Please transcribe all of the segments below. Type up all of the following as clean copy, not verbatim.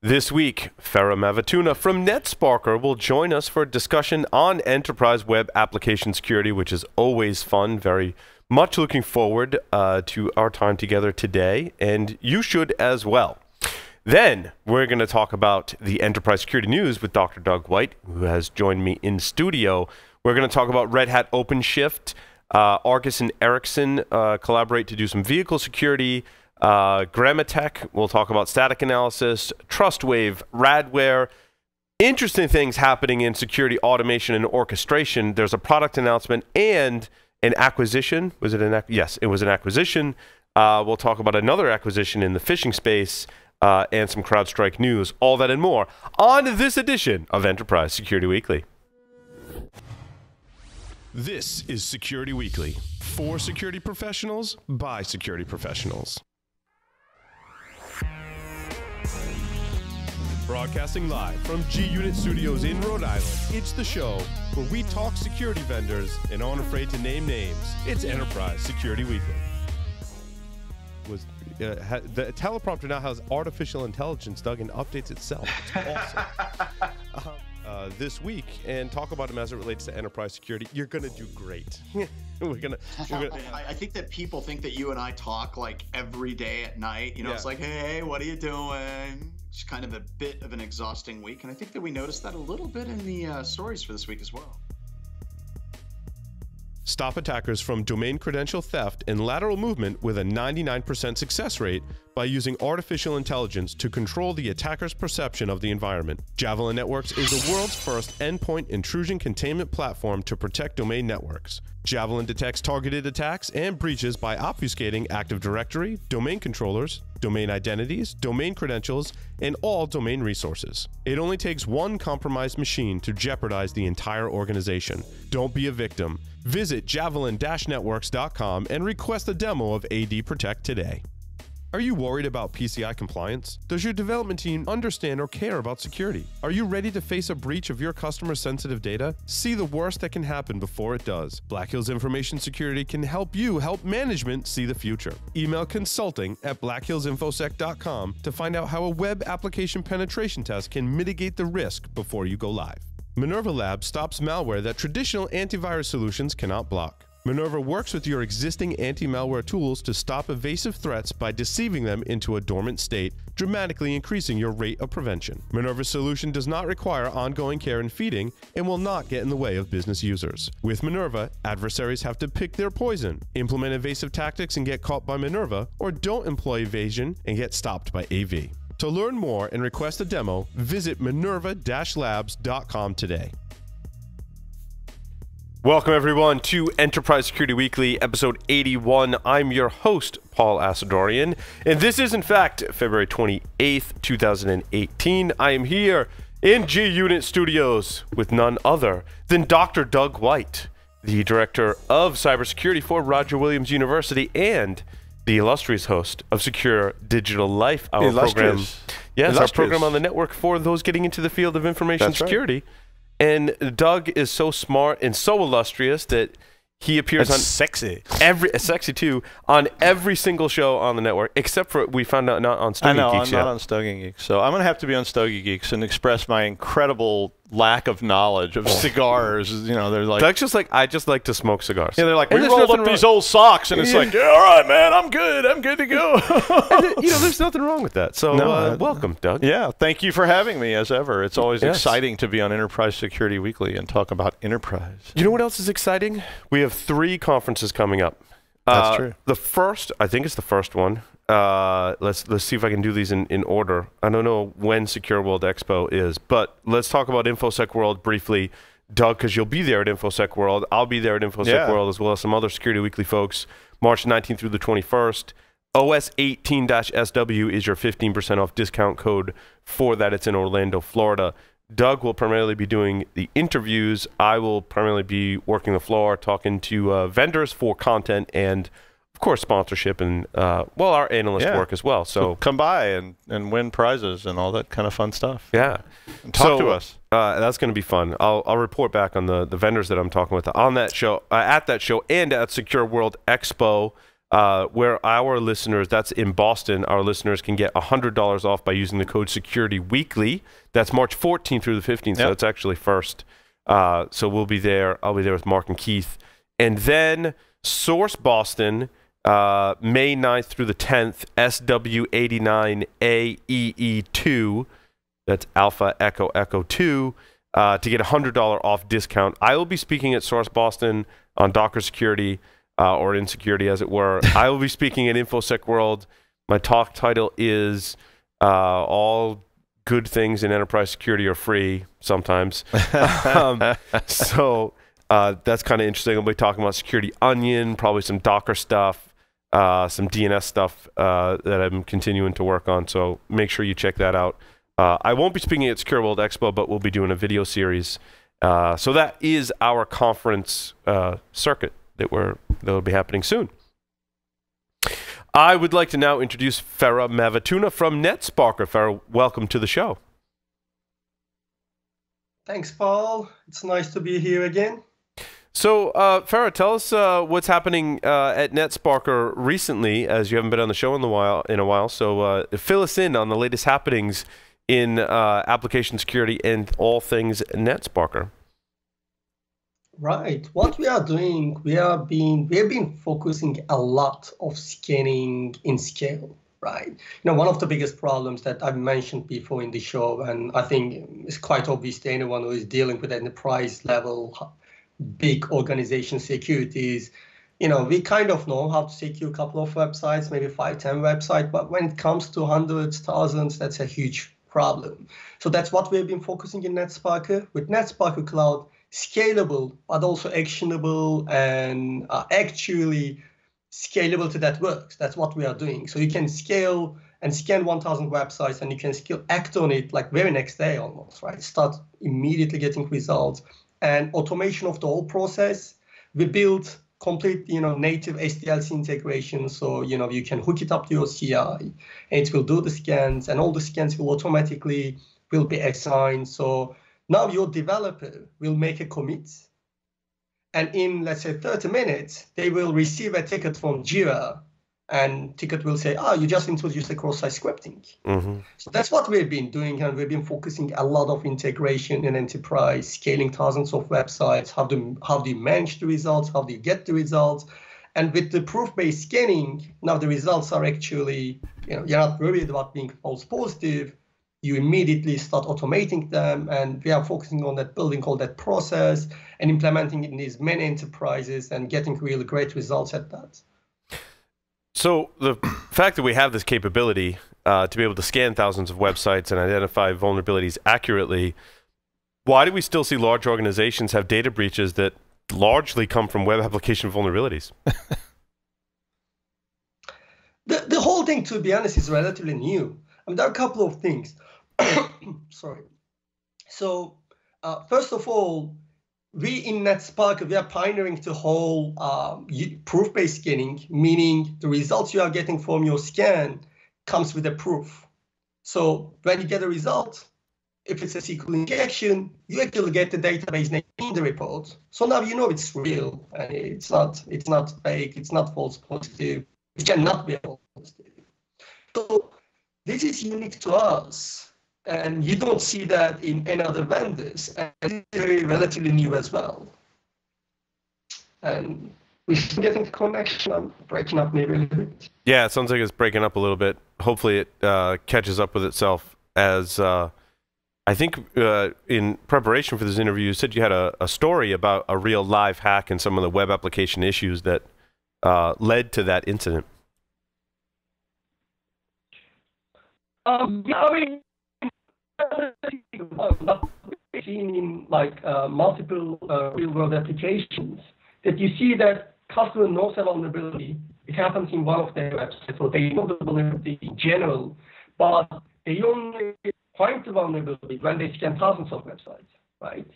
This week, Ferruh Mavituna from Netsparker will join us for a discussion on enterprise web application security, which is always fun. Very much looking forward to our time together today, and you should as well. Then we're going to talk about the enterprise security news with Dr. Doug White, who has joined me in studio. We're going to talk about Red Hat OpenShift. Argus and Ericsson collaborate to do some vehicle security. Grammatech, we'll talk about static analysis, TrustWave, Radware. Interesting things happening in security automation and orchestration. There's a product announcement and an acquisition. Was it an Yes, it was an acquisition. We'll talk about another acquisition in the phishing space and some CrowdStrike news. All that and more on this edition of Enterprise Security Weekly. This is Security Weekly, for security professionals, by security professionals. Broadcasting live from G-Unit Studios in Rhode Island, it's the show where we talk security vendors and aren't afraid to name names. It's Enterprise Security Weekly. The teleprompter now has artificial intelligence, Doug, and updates itself. It's awesome. This week, and talk about them as it relates to enterprise security. You're gonna do great. I think that people think that you and I talk like every day at night. You know, It's like, hey, what are you doing? It's kind of a bit of an exhausting week, and I think that we noticed that a little bit in the stories for this week as well. Stop attackers from domain credential theft and lateral movement with a 99% success rate by using artificial intelligence to control the attacker's perception of the environment. Javelin Networks is the world's first endpoint intrusion containment platform to protect domain networks. Javelin detects targeted attacks and breaches by obfuscating Active Directory, domain controllers, domain identities, domain credentials, and all domain resources. It only takes one compromised machine to jeopardize the entire organization. Don't be a victim. Visit javelin-networks.com and request a demo of AD Protect today. Are you worried about PCI compliance? Does your development team understand or care about security? Are you ready to face a breach of your customer's sensitive data? See the worst that can happen before it does. Black Hills Information Security can help you help management see the future. Email consulting@blackhillsinfosec.com to find out how a web application penetration test can mitigate the risk before you go live. Minerva Labs stops malware that traditional antivirus solutions cannot block. Minerva works with your existing anti-malware tools to stop evasive threats by deceiving them into a dormant state, dramatically increasing your rate of prevention. Minerva's solution does not require ongoing care and feeding and will not get in the way of business users. With Minerva, adversaries have to pick their poison, implement evasive tactics and get caught by Minerva, or don't employ evasion and get stopped by AV. To learn more and request a demo, visit minerva-labs.com today. Welcome, everyone, to Enterprise Security Weekly, episode 81. I'm your host, Paul Asadorian, and this is, in fact, February 28th, 2018. I am here in G-Unit Studios with none other than Dr. Doug White, the Director of Cybersecurity for Roger Williams University and the illustrious host of Secure Digital Life, our program. Yes, our program on the network for those getting into the field of information security. Right. And Doug is so smart and so illustrious that he appears on sexy too, on every single show on the network, except for we found out not on Stogie Geeks. I know, I'm not on Stogie Geeks, so I'm gonna have to be on Stogie Geeks and express my incredible lack of knowledge of cigars. You know, they're like, Doug's just like, I just like to smoke cigars. Yeah, they're like, we rolled up these old socks, and it's like, yeah, all right, man, I'm good to go. You know, there's nothing wrong with that. So welcome, Doug. Yeah, thank you for having me, as ever. It's always exciting to be on Enterprise Security Weekly and talk about enterprise. You know what else is exciting? We have 3 conferences coming up. That's true. The first, I think it's the first one. Let's see if I can do these in order. I don't know when Secure World Expo is, but let's talk about InfoSec World briefly, Doug, because you'll be there at InfoSec World. I'll be there at InfoSec World, as well as some other Security Weekly folks, March 19th through the 21st. OS18-SW is your 15% off discount code for that. It's in Orlando, Florida. Doug will primarily be doing the interviews. I will primarily be working the floor, talking to vendors for content and, of course, sponsorship and, our analyst work as well. So come by and win prizes and all that kind of fun stuff. Yeah. And talk to us. That's going to be fun. I'll report back on the vendors that I'm talking with on that show, at that show, and at Secure World Expo. where our listeners, that's in Boston, our listeners can get $100 off by using the code SecurityWeekly. That's March 14th through the 15th, so it's actually first. So we'll be there. I'll be there with Mark and Keith. And then Source Boston, May 9th through the 10th, SW89AEE2. That's Alpha Echo Echo 2, to get a $100 off discount. I will be speaking at Source Boston on Docker security, or insecurity, as it were. I will be speaking at InfoSec World. My talk title is All Good Things in Enterprise Security Are Free, sometimes. So that's kind of interesting. I'll be talking about Security Onion, probably some Docker stuff, some DNS stuff that I'm continuing to work on. So make sure you check that out. I won't be speaking at Secure World Expo, but we'll be doing a video series. So that is our conference circuit that will be happening soon. I would like to now introduce Ferruh Mavituna from Netsparker. Ferruh, welcome to the show. Thanks, Paul. It's nice to be here again. So, Ferruh, tell us what's happening at Netsparker recently, as you haven't been on the show in a while. So, fill us in on the latest happenings in application security and all things Netsparker. Right. What we are doing, we have been focusing a lot of scanning in scale. Right. One of the biggest problems that I've mentioned before in the show, and I think it's quite obvious to anyone who is dealing with enterprise level, big organization securities, we kind of know how to secure a couple of websites, maybe 5, 10 websites, but when it comes to hundreds, thousands, that's a huge problem. So that's what we've been focusing in Netsparker. With Netsparker Cloud, scalable, but also actionable and actually scalable to that works. That's what we are doing. So you can scale and scan 1,000 websites, and you can act on it like very next day almost, right? Start immediately getting results and automation of the whole process. We built complete, native SDLC integration. So, you can hook it up to your CI and it will do the scans, and all the scans will automatically be assigned. So now your developer will make a commit, and in, let's say, 30 minutes, they will receive a ticket from Jira, and ticket will say, you just introduced the cross-site scripting. Mm-hmm. So that's what we've been doing, and we've been focusing a lot of integration in enterprise, scaling thousands of websites. How do you manage the results? How do you get the results? And with the proof-based scanning, now the results are actually, you're not worried about being false positive. You immediately start automating them, and we are focusing on that, building all that process and implementing it in these many enterprises and getting really great results at that. So the fact that we have this capability to be able to scan thousands of websites and identify vulnerabilities accurately, why do we still see large organizations have data breaches that largely come from web application vulnerabilities? The whole thing, to be honest, is relatively new. There are a couple of things. Sorry. So first of all, we in Netsparker, we are pioneering the whole proof-based scanning, meaning the results you are getting from your scan comes with a proof. So when you get a result, if it's a SQL injection, you actually get the database name in the report. So now you know it's real, and it's not fake, it's not false positive, it cannot be false positive. So this is unique to us, and you don't see that in any other vendors, and it's very relatively new as well. And we're getting the connection. I'm breaking up maybe a little bit. Yeah, it sounds like it's breaking up a little bit. Hopefully it catches up with itself. As I think in preparation for this interview, you said you had a story about a real live hack and some of the web application issues that led to that incident. We've seen in multiple real-world applications that you see that customer knows a vulnerability. It happens in one of their websites, or they know the vulnerability in general, but they only find the vulnerability when they scan thousands of websites, right?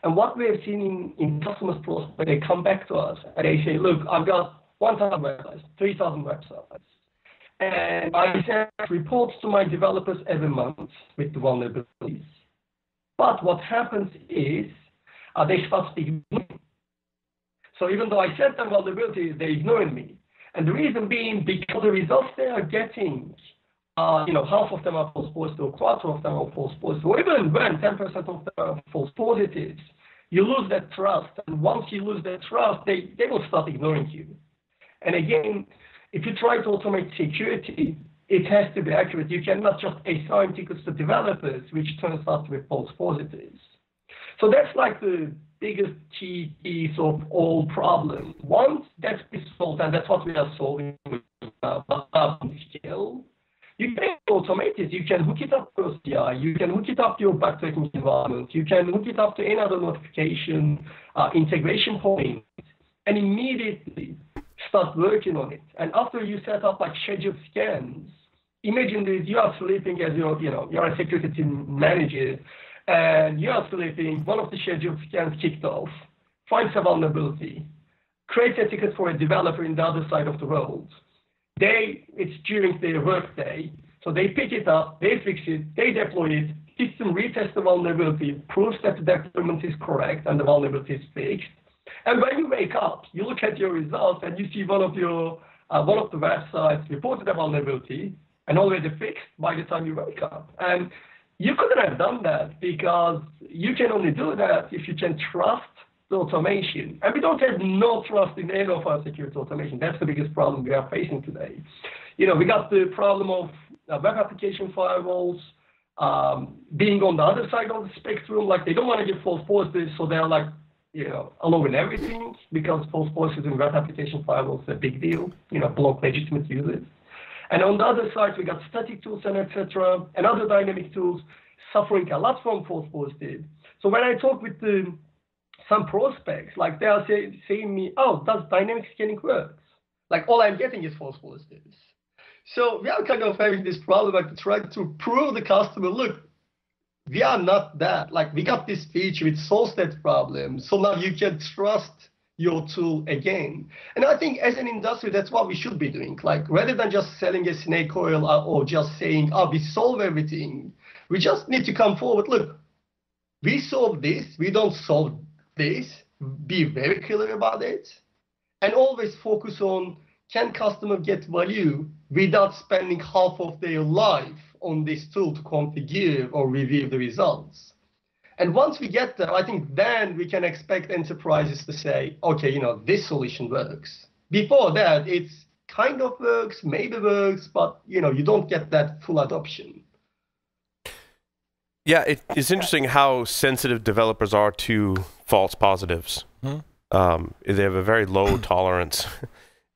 And what we have seen in customers' process, when they come back to us and they say, look, I've got 1,000 websites, 3,000 websites, and I send reports to my developers every month with the vulnerabilities. But what happens is they start ignoring. So even though I sent them vulnerabilities, they're ignoring me. And the reason being because the results they are getting, half of them are false positives, or a quarter of them are false positives, or even when 10% of them are false positives, you lose that trust. And once you lose that trust, they will start ignoring you. And again, if you try to automate security, it has to be accurate. You cannot just assign tickets to developers, which turns out to be false positives. So that's like the biggest key piece of all problems. Once that's been solved, and that's what we are solving with scale, you can automate it. You can hook it up to OCI. You can hook it up to your backtracking environment. You can hook it up to any other notification integration point, and immediately start working on it. And after you set up like scheduled scans, imagine that you are sleeping as you're a security team manager, and you are sleeping, one of the scheduled scans kicked off, finds a vulnerability, creates a ticket for a developer in the other side of the world. It's during their workday, so they pick it up, they fix it, they deploy it, system retests the vulnerability, proves that the deployment is correct and the vulnerability is fixed. And when you wake up, you look at your results and you see one of the websites reported a vulnerability and already fixed by the time you wake up. And you couldn't have done that because you can only do that if you can trust the automation. And we don't have no trust in any of our security automation. That's the biggest problem we are facing today. We got the problem of web application firewalls being on the other side of the spectrum. Like they don't want to give false positives, so they're like, allowing everything because false positives in web application firewalls is a big deal, block legitimate users. And on the other side, we got static tools and etc. and other dynamic tools suffering a lot from false positives. So when I talk with some prospects, like they are saying me, oh, does dynamic scanning work? Like all I'm getting is false positives. So we are kind of having this problem, like trying to prove the customer, look, we are not that. Like we got this feature, it solves that problem. So now you can trust your tool again. And I think as an industry, that's what we should be doing. Like rather than just selling a snake oil or just saying, oh, we solve everything, we just need to come forward. Look, we solve this, we don't solve this. Be very clear about it. And always focus on, can customer get value without spending half of their life on this tool to configure or review the results? And once we get there, I think then we can expect enterprises to say, okay, this solution works. Before that, it's kind of works, maybe works, but you don't get that full adoption. Yeah, it's interesting how sensitive developers are to false positives. They have a very low tolerance,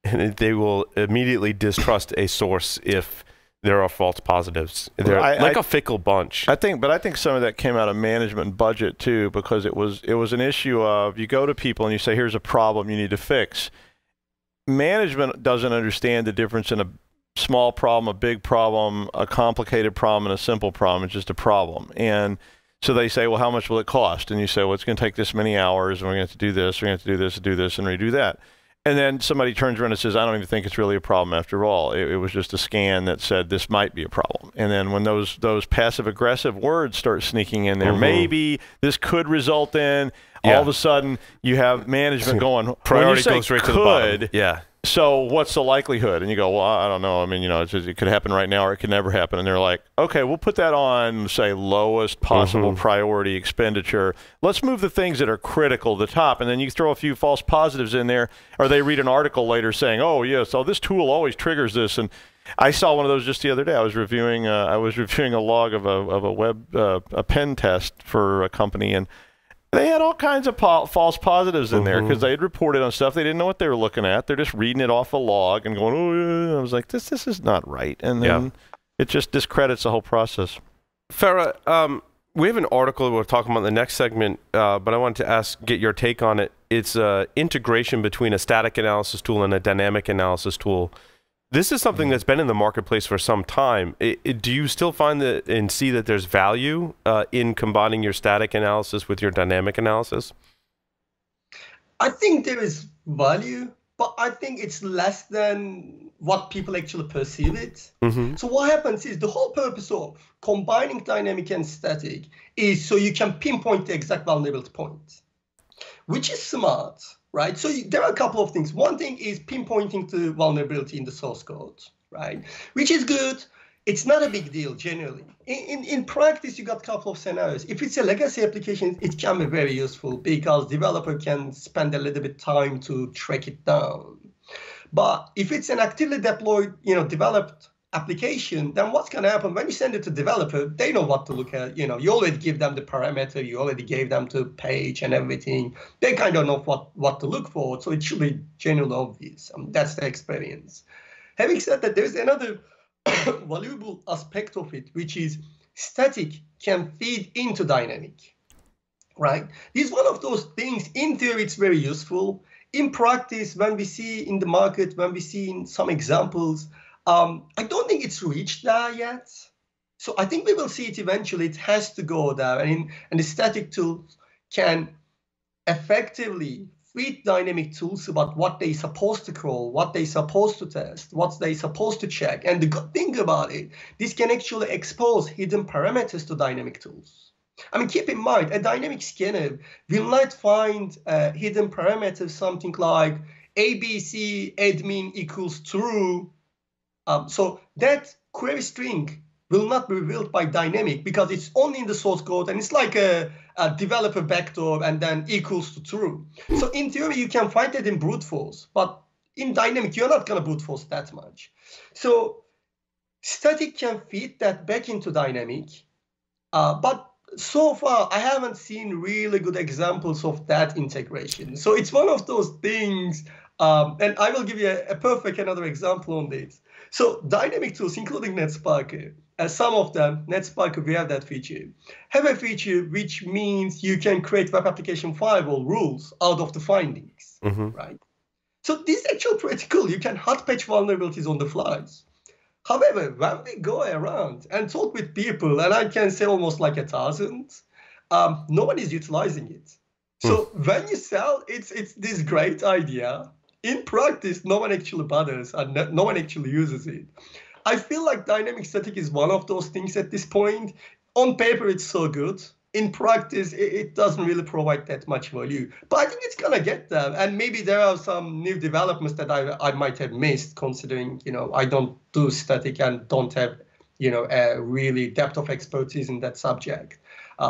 and they will immediately distrust a source if there are false positives. They're a fickle bunch. I think some of that came out of management budget too, because it was an issue of you go to people and you say, here's a problem you need to fix. Management doesn't understand the difference in a small problem, a big problem, a complicated problem, and a simple problem. It's just a problem. And so they say, well, how much will it cost? And you say, well, it's going to take this many hours, and we're going to have to do this, we're going to have to do this, and do this, and redo that. And then somebody turns around and says, I don't even think it's really a problem after all. It was just a scan that said this might be a problem. And then when those passive-aggressive words start sneaking in there, maybe this could result in, all of a sudden you have management going, priority goes straight to the bottom. Yeah. So what's the likelihood? And you go, well, I don't know. I mean, it could happen right now or it could never happen. And they're like, okay, we'll put that on, say, lowest possible priority expenditure. Let's move the things that are critical to the top. And then you throw a few false positives in there, or they read an article later saying, oh, yeah, so this tool always triggers this. And I saw one of those just the other day. I was reviewing a log of a web a pen test for a company, and they had all kinds of false positives in there because they had reported on stuff they didn't know what they were looking at. They're just reading it off a log and going, oh, yeah. I was like, this is not right. And then it just discredits the whole process. Ferruh, we have an article we're talking about in the next segment, but I wanted to get your take on it. It's integration between a static analysis tool and a dynamic analysis tool. This is something that's been in the marketplace for some time. Do you still find that and see that there's value in combining your static analysis with your dynamic analysis? I think there is value, but I think it's less than what people actually perceive it. So what happens is the whole purpose of combining dynamic and static is so you can pinpoint the exact vulnerability point. which is smart, right? So there are a couple of things. One thing is pinpointing the vulnerability in the source code, right? Which is good. It's not a big deal generally. In practice, you got a couple of scenarios. If it's a legacy application, it can be very useful because developer can spend a little bit time to track it down. But if it's an actively deployed, developed application, then what's going to happen when you send it to developer? They know what to look at. You already give them the parameter, you already gave them the page and everything. They kind of know what to look for. So it should be generally obvious. That's the experience. Having said that, there's another valuable aspect of it, which is static can feed into dynamic, right? This is one of those things. In theory, it's very useful. In practice, when we see in the market, when we see in some examples, I don't think it's reached there yet. So I think we will see it eventually. It has to go there. And the static tools can effectively feed dynamic tools about what they're supposed to crawl, what they're supposed to test, what they're supposed to check. And the good thing about it, this can actually expose hidden parameters to dynamic tools. I mean, keep in mind, a dynamic scanner will not find hidden parameters, something like ABC admin equals true. So that query string will not be revealed by dynamic because it's only in the source code and it's like a developer backdoor and then equals to true. So in theory, you can find it in brute force, but in dynamic, you're not going to brute force that much. So static can feed that back into dynamic, but so far, I haven't seen really good examples of that integration. So it's one of those things, and I will give you a perfect another example on this. So dynamic tools, including Netsparker, some of them, Netsparker, we have that feature, have a feature which means you can create web application firewall rules out of the findings, right? So this is actually pretty cool. You can hot patch vulnerabilities on the flies. However, when we go around and talk with people, and I can say almost like 1,000, no one is utilizing it. So when you sell, it's this great idea. In practice, no one actually bothers and no one actually uses it. I feel like dynamic static is one of those things at this point. On paper, it's so good. In practice, it doesn't really provide that much value. But I think it's going to get there. And maybe there are some new developments that I might have missed, considering, I don't do static and don't have, a really depth of expertise in that subject.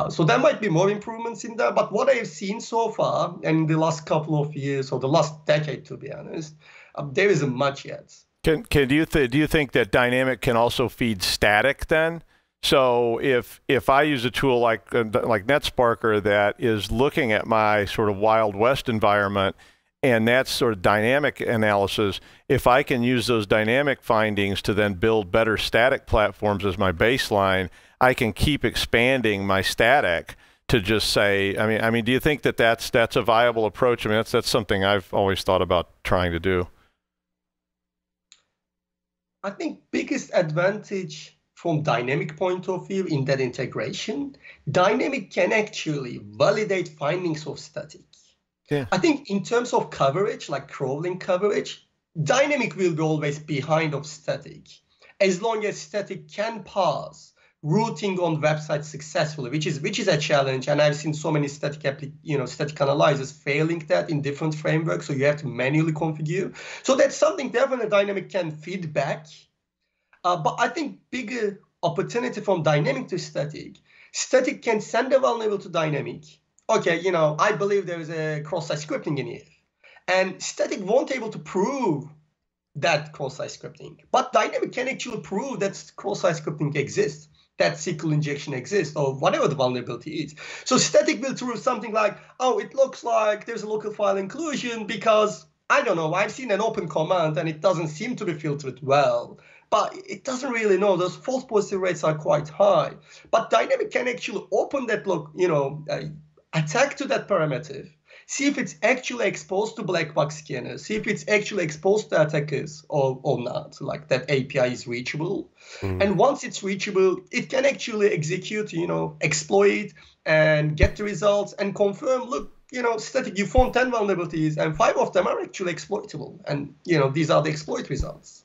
So there might be more improvements in there. But what I've seen so far, and in the last couple of years, or the last decade, to be honest, there isn't much yet. Do you think that dynamic can also feed static then? So if I use a tool like Netsparker that is looking at my sort of Wild West environment, and that's sort of dynamic analysis, if I can use those dynamic findings to then build better static platforms as my baseline, I can keep expanding my static to just say, I mean, do you think that that's a viable approach? I mean, that's something I've always thought about trying to do. I think biggest advantage from dynamic point of view in that integration, dynamic can actually validate findings of static. Yeah. I think in terms of coverage, like crawling coverage, dynamic will be always behind of static, as long as static can pass routing on websites successfully, which is a challenge. And I've seen so many static analyzers failing that in different frameworks, so you have to manually configure. So that's something definitely dynamic can feed back. But I think bigger opportunity from dynamic to static. Static can send a vulnerability to dynamic. Okay, I believe there is a cross-site scripting in here. And static won't be able to prove that cross-site scripting. But dynamic can actually prove that cross-site scripting exists, that SQL injection exists, or whatever the vulnerability is. So static will prove something like, oh, it looks like there's a local file inclusion because, I don't know, I've seen an open command and it doesn't seem to be filtered well. But it doesn't really know. Those false positive rates are quite high. But dynamic can actually open that attack to that parameter, see if it's actually exposed to black box scanners, see if it's actually exposed to attackers or not, like that API is reachable. And once it's reachable, it can actually execute, exploit and get the results and confirm, look, static, you found 10 vulnerabilities and 5 of them are actually exploitable. And, these are the exploit results.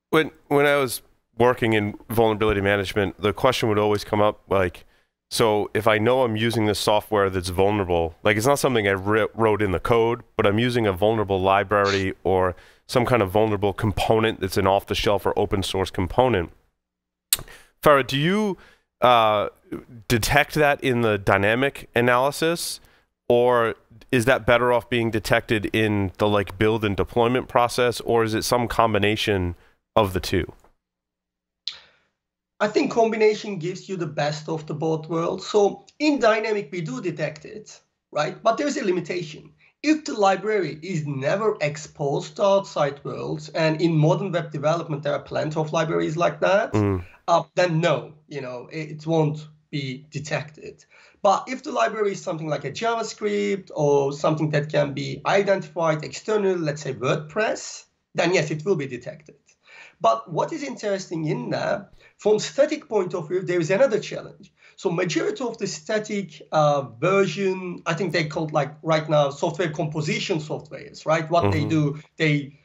When I was working in vulnerability management, the question would always come up like, So if I know I'm using this software that's vulnerable, like it's not something I wrote in the code, but I'm using a vulnerable library or some kind of vulnerable component that's an off-the-shelf or open source component. Ferruh, do you detect that in the dynamic analysis, or is that better off being detected in the like build and deployment process, or is it some combination of the two? I think combination gives you the best of the both worlds. So in dynamic, we do detect it, right? But there's a limitation. If the library is never exposed to outside worlds, and in modern web development, there are plenty of libraries like that, then no, it won't be detected. But if the library is something like a JavaScript or something that can be identified externally, let's say WordPress, then yes, it will be detected. But what is interesting in that, from static point of view, there is another challenge. So majority of the static version, I think they call like right now software composition softwares, right? What they do, they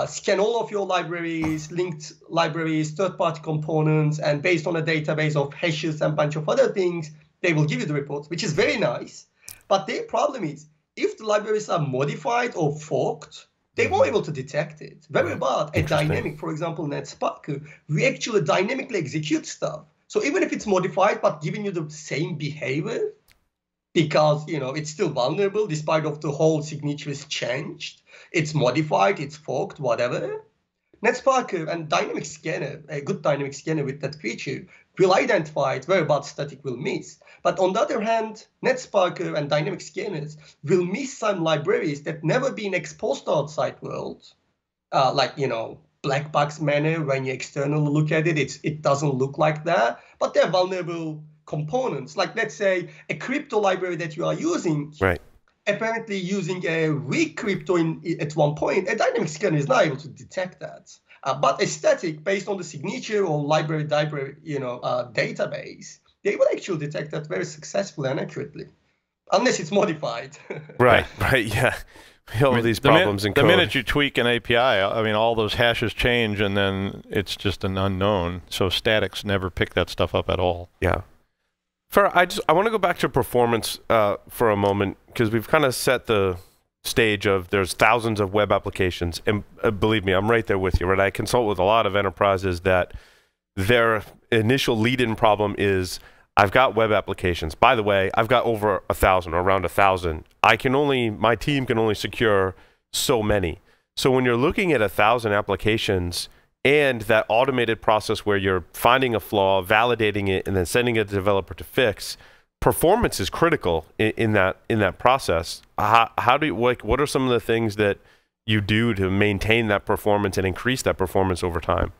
scan all of your libraries, linked libraries, third-party components, and based on a database of hashes and a bunch of other things, they will give you the reports, which is very nice. But their problem is, if the libraries are modified or forked, they won't be able to detect it. Very about a dynamic, for example, Netsparker, we actually dynamically execute stuff. So even if it's modified but giving you the same behavior, because it's still vulnerable despite of the whole signature is changed, it's modified, it's forked, whatever. Netsparker and dynamic scanner, a good dynamic scanner with that feature, will identify it where about static will miss. But on the other hand, Netsparker and dynamic scanners will miss some libraries that never been exposed to outside world, like black box manner. When you externally look at it, it doesn't look like that. But they're vulnerable components. Like let's say a crypto library that you are using, right? Apparently using a weak crypto at one point, a dynamic scanner is not able to detect that. But a static, based on the signature or library database, they will actually detect that very successfully and accurately, unless it's modified. Right, yeah. All these problems in code. The minute you tweak an API, I mean, all those hashes change, and then it's just an unknown. So statics never pick that stuff up at all. Yeah. I want to go back to performance for a moment, because we've kind of set the stage of there's thousands of web applications, and believe me, I'm right there with you. Right, I consult with a lot of enterprises that their initial lead-in problem is, I've got web applications. By the way, I've got over 1,000 or around 1,000. My team can only secure so many. So when you're looking at 1,000 applications and that automated process where you're finding a flaw, validating it, and then sending it to the developer to fix, performance is critical in that process. What are some of the things that you do to maintain that performance and increase that performance over time?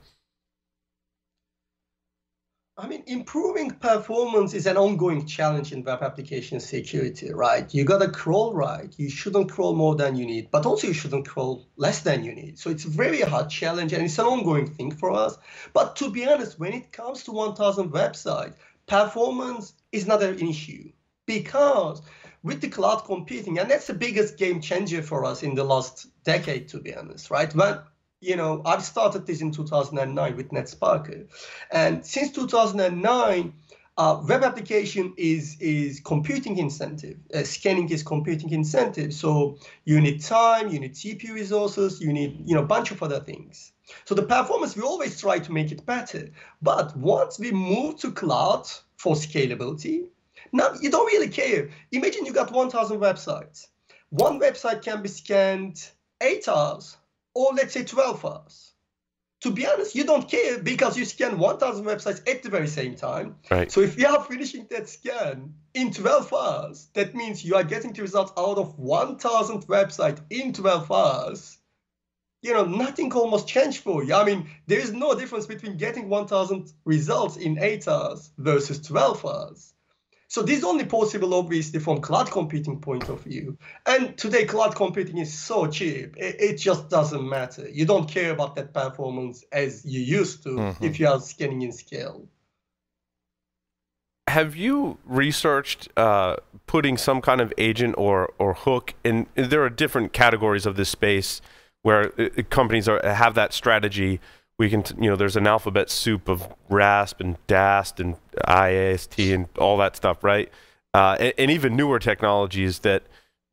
I mean, improving performance is an ongoing challenge in web application security, right? You got to crawl right. You shouldn't crawl more than you need, but also you shouldn't crawl less than you need. So it's a very hard challenge, and it's an ongoing thing for us. But to be honest, when it comes to 1,000 websites, performance is not an issue, because with the cloud computing, and that's the biggest game changer for us in the last decade, to be honest, right? When I've started this in 2009 with Netsparker. And since 2009, web application is computing incentive. Scanning is computing incentive. So you need time, you need CPU resources, you need a bunch of other things. So the performance, we always try to make it better. But once we move to cloud for scalability, now you don't really care. Imagine you got 1,000 websites. One website can be scanned 8 hours. Or let's say 12 hours. To be honest, you don't care, because you scan 1,000 websites at the very same time. Right. So if you are finishing that scan in 12 hours, that means you are getting the results out of 1,000 websites in 12 hours. Nothing almost changed for you. I mean, there is no difference between getting 1,000 results in 8 hours versus 12 hours. So this is only possible, obviously, from cloud computing point of view. And today, cloud computing is so cheap, it just doesn't matter. You don't care about that performance as you used to if you are scanning in scale. Have you researched putting some kind of agent or hook in? There are different categories of this space where companies have that strategy. We can, there's an alphabet soup of RASP and DAST and IAST and all that stuff, right? And even newer technologies that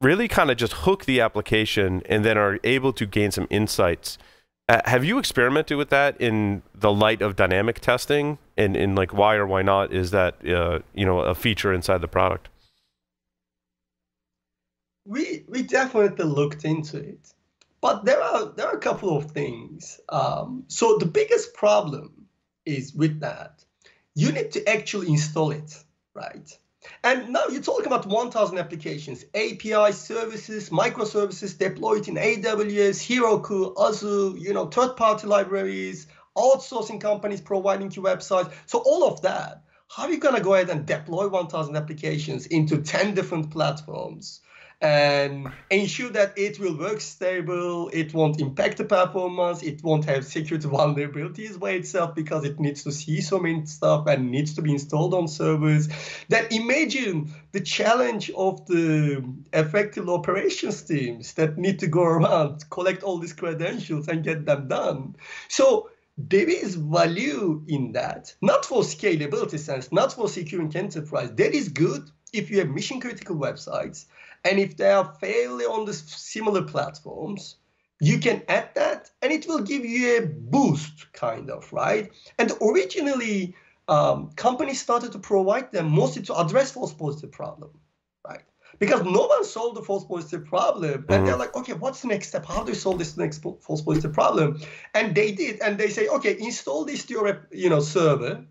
really kind of just hook the application and then are able to gain some insights. Have you experimented with that in the light of dynamic testing, and in like why or why not is that a feature inside the product? We definitely looked into it, but there are a couple of things. So the biggest problem is with that, you need to actually install it, right? And now you're talking about 1,000 applications, API services, microservices deployed in AWS, Heroku, Azure, third-party libraries, outsourcing companies providing you websites. So all of that, how are you going to go ahead and deploy 1,000 applications into 10 different platforms and ensure that it will work stable, it won't impact the performance, it won't have security vulnerabilities by itself because it needs to see so many stuff and needs to be installed on servers? Then imagine the challenge of the effective operations teams that need to go around, collect all these credentials and get them done. So there is value in that, not for scalability sense, not for securing enterprise. That is good if you have mission critical websites. And if they are fairly on the similar platforms, you can add that and it will give you a boost, kind of, right? And originally, companies started to provide them mostly to address false positive problem, right? Because no one solved the false positive problem. And they're like, okay, what's the next step? How do we solve this next false positive problem? And they did. And they say, okay, install this to your server,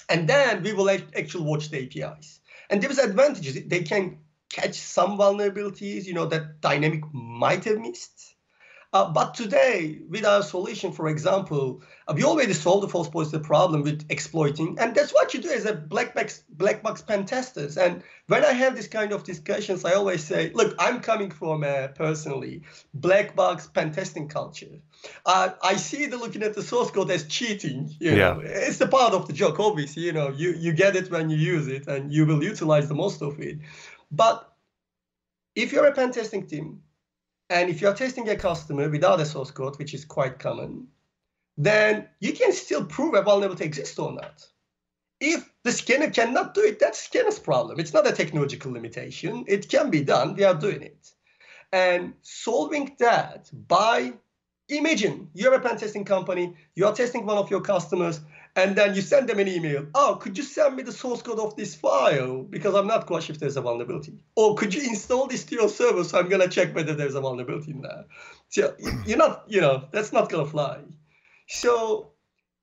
and then we will actually watch the APIs. And there's advantages. They can catch some vulnerabilities, that dynamic might have missed. But today, with our solution, for example, we already solved the false positive problem with exploiting. And that's what you do as a black box pen testers. And when I have this kind of discussions, I always say, look, I'm coming from personally black box pen testing culture. I see the looking at the source code as cheating. It's the part of the joke, obviously. You get it when you use it, and you will utilize the most of it. But if you're a pen testing team, and if you're testing a customer without a source code, which is quite common, then you can still prove a vulnerability exists or not. If the scanner cannot do it, that's scanner's problem. It's not a technological limitation. It can be done. We are doing it. And solving that by, imagine you're a pen testing company, you are testing one of your customers, and then you send them an email. Oh, could you send me the source code of this file? Because I'm not quite sure if there's a vulnerability. Or could you install this to your server so I'm going to check whether there's a vulnerability in there? So you're not, that's not going to fly. So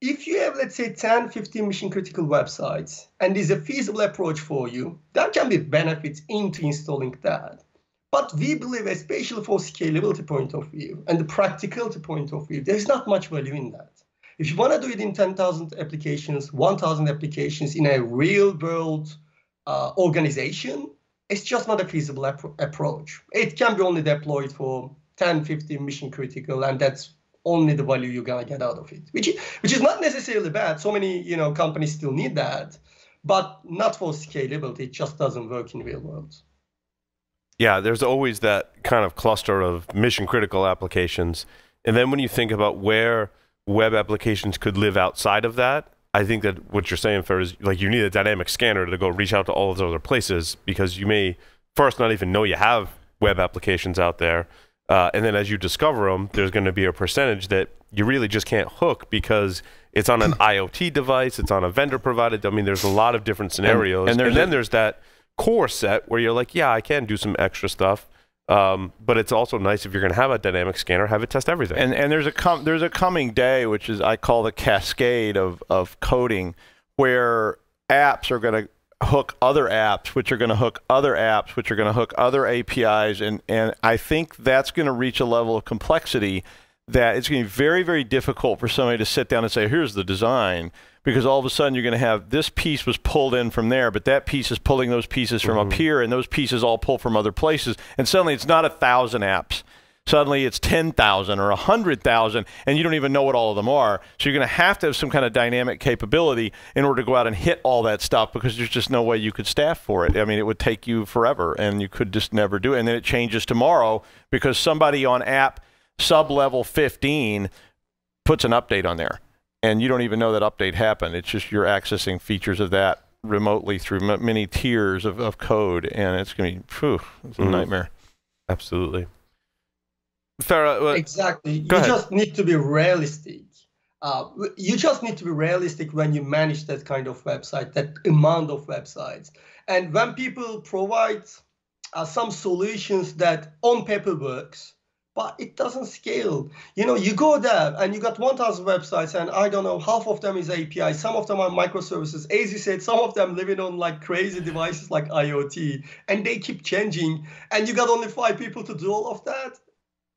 if you have, let's say, 10, 15 mission critical websites, and there's a feasible approach for you, there can be benefits into installing that. But we believe, especially for scalability point of view and the practicality point of view, there's not much value in that. If you want to do it in 10,000 applications, 1,000 applications in a real-world organization, it's just not a feasible approach. It can be only deployed for 10, 15 mission critical, and that's only the value you're going to get out of it, which is not necessarily bad. So many companies still need that, but not for scalability. It just doesn't work in real world. Yeah, there's always that kind of cluster of mission-critical applications. And then when you think about where web applications could live outside of that, I think that what you're saying, Ferruh, is like you need a dynamic scanner to go reach out to all of those other places, because you may first not even know you have web applications out there. And then as you discover them, there's going to be a percentage that you really just can't hook because it's on an IoT device, it's on a vendor provided. I mean, there's a lot of different scenarios. And then there's that core set where you're like, yeah, I can do some extra stuff. But it's also nice if you're going to have a dynamic scanner, have it test everything. And there's a coming day, which is I call the cascade of coding, where apps are going to hook other apps, which are going to hook other apps, which are going to hook other APIs, and I think that's going to reach a level of complexity that it's going to be very, very difficult for somebody to sit down and say, here's the design, because all of a sudden you're going to have this piece was pulled in from there, but that piece is pulling those pieces from up here, and those pieces all pull from other places, and suddenly it's not 1,000 apps. Suddenly it's 10,000 or 100,000, and you don't even know what all of them are. So you're going to have some kind of dynamic capability in order to go out and hit all that stuff, because there's just no way you could staff for it. I mean, it would take you forever, and you could just never do it. And then it changes tomorrow because somebody on app sub-level 15 puts an update on there. and you don't even know that update happened. It's just you're accessing features of that remotely through many tiers of code, and it's going to be, phew, it's a nightmare. Absolutely. Ferruh, exactly. You ahead. just need to be realistic. You just need to be realistic when you manage that kind of website, that amount of websites. And when people provide some solutions that on paper works, but it doesn't scale. You know, you go there and you got 1,000 websites, and I don't know, half of them is API, some of them are microservices. As you said, some of them living on like crazy devices like IoT, and they keep changing, and you got only 5 people to do all of that.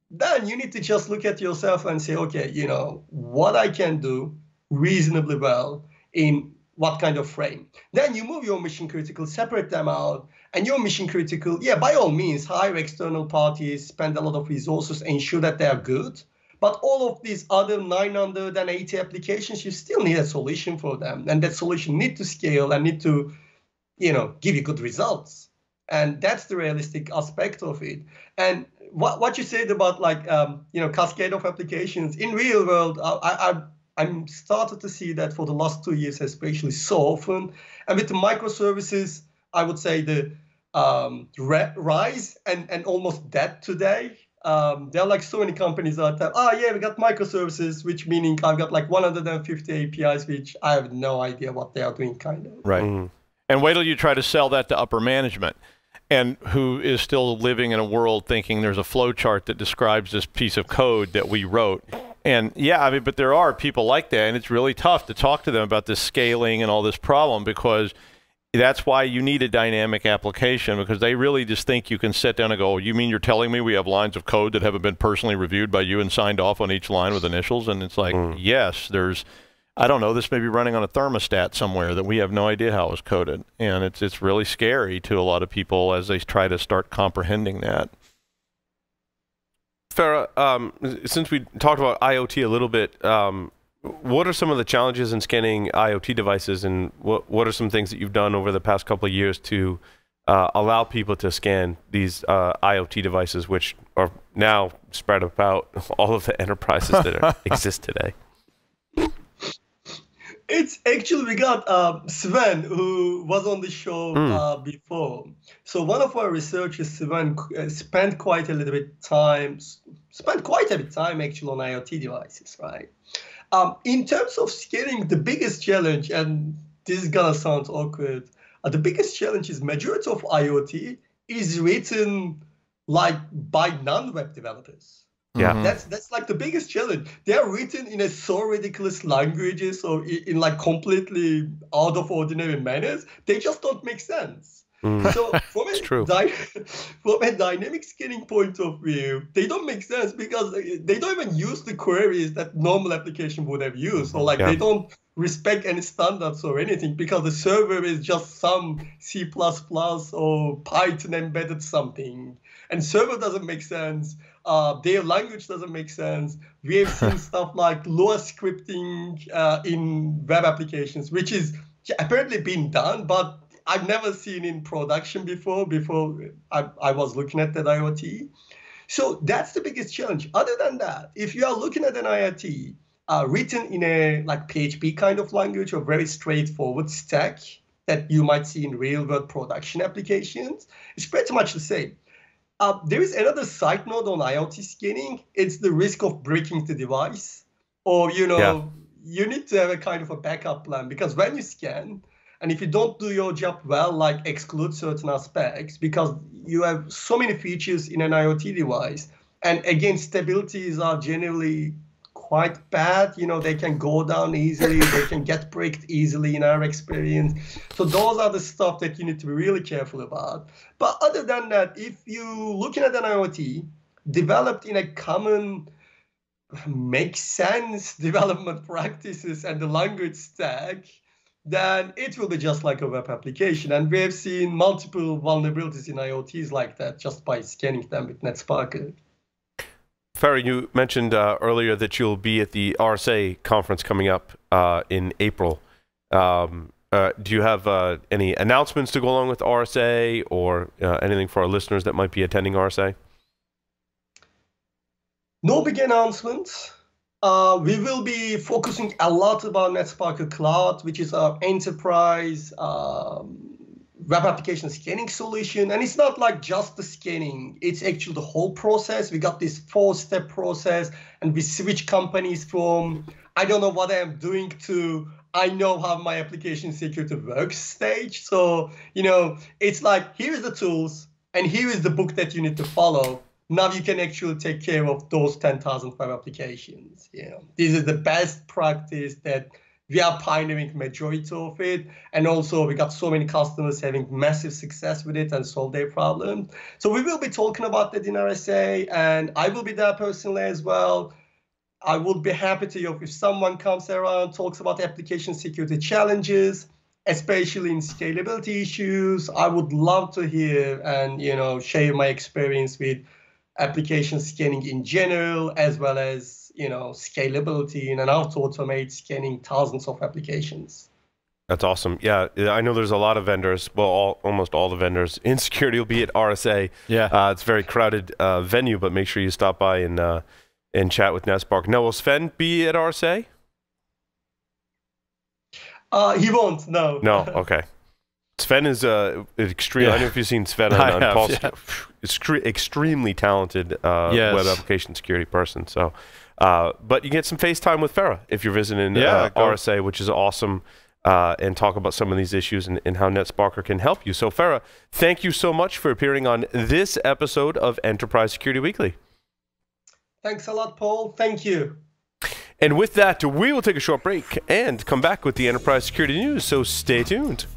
Then you need to just look at yourself and say, okay, you know, what I can do reasonably well in what kind of frame. Then you move your mission critical, separate them out, and your mission critical, yeah, by all means, hire external parties, spend a lot of resources, ensure that they are good. But all of these other 980 applications, you still need a solution for them. And that solution need to scale and need to, you know, give you good results. And that's the realistic aspect of it. And what you said about like, you know, cascade of applications in real world, I'm started to see that for the last 2 years, especially so often. And with the microservices, I would say the rise and almost dead today. There are like so many companies out there. Oh yeah, we got microservices, which meaning I've got like 150 APIs, which I have no idea what they are doing, kind of. Right. And wait till you try to sell that to upper management, and who is still living in a world thinking there's a flow chart that describes this piece of code that we wrote. And yeah, I mean, but there are people like that, and it's really tough to talk to them about this scaling and all this problem, because that's why you need a dynamic application, because they really just think you can sit down and go, oh, you mean you're telling me we have lines of code that haven't been personally reviewed by you and signed off on each line with initials? And it's like, yes, there's, I don't know, this may be running on a thermostat somewhere that we have no idea how it was coded. And it's really scary to a lot of people as they try to start comprehending that. Ferruh, since we talked about IoT a little bit, what are some of the challenges in scanning IoT devices, and what are some things that you've done over the past couple of years to allow people to scan these IoT devices, which are now spread about all of the enterprises that exist today? It's actually, we got Sven, who was on the show before. So one of our researchers, Sven, spent quite a bit of time actually on IoT devices, right? In terms of scaling, the biggest challenge, and this is gonna sound awkward, the biggest challenge is majority of IoT is written like by non-web developers. Yeah, that's like the biggest challenge. They are written in a so ridiculous languages or in like completely out of ordinary manners. They just don't make sense. So from a dynamic scanning point of view, they don't make sense because they don't even use the queries that normal application would have used. So like they don't respect any standards or anything, because the server is just some C++ or Python embedded something. And server doesn't make sense. Their language doesn't make sense. We have seen stuff like Lua scripting in web applications, which is apparently being done, but I've never seen in production before I was looking at that IoT. So that's the biggest challenge. Other than that, if you are looking at an IoT written in a like PHP kind of language or very straightforward stack that you might see in real world production applications, it's pretty much the same. There is another side note on IoT scanning. It's the risk of breaking the device, or, you know, you need to have a kind of a backup plan, because when you scan, and if you don't do your job well, like exclude certain aspects, because you have so many features in an IoT device, and again, stabilities are generally quite bad. You know, they can go down easily, they can get bricked easily in our experience. So those are the stuff that you need to be really careful about. But other than that, if you're looking at an IoT developed in a common, make sense development practices and the language stack, then it will be just like a web application. And we have seen multiple vulnerabilities in IoTs like that just by scanning them with Netsparker. Ferruh, you mentioned earlier that you'll be at the RSA conference coming up in April. Do you have any announcements to go along with RSA, or anything for our listeners that might be attending RSA? No big announcements. We will be focusing a lot about Netsparker Cloud, which is our enterprise web application scanning solution. And it's not like just the scanning, it's actually the whole process. We got this 4-step process, and we switch companies from, I don't know what I am doing, to I know how my application security works stage. So, it's like, here is the tools, and here is the book that you need to follow. Now you can actually take care of those 10,000 web applications. This is the best practice that we are pioneering majority of it. And also we got so many customers having massive success with it and solve their problem. So we will be talking about that in RSA, and I will be there personally as well. I would be happy to, if someone comes around, talks about application security challenges, especially in scalability issues. I would love to hear and, share my experience with application scanning in general, as well as scalability and how to automate scanning thousands of applications. That's awesome. Yeah, I know there's a lot of vendors. Well, almost all the vendors in security will be at RSA. Yeah, it's a very crowded venue, but make sure you stop by and chat with Netsparker. Now, will Sven be at RSA? He won't. No. No. Okay. Sven is extreme. Yeah. I don't know if you've seen Sven on Paul's. Yeah. Extremely talented web application security person. So, but you get some FaceTime with Ferruh if you're visiting RSA, which is awesome, and talk about some of these issues and how Netsparker can help you. So, Ferruh, thank you so much for appearing on this episode of Enterprise Security Weekly. Thanks a lot, Paul. Thank you. And with that, we will take a short break and come back with the Enterprise Security News. So stay tuned.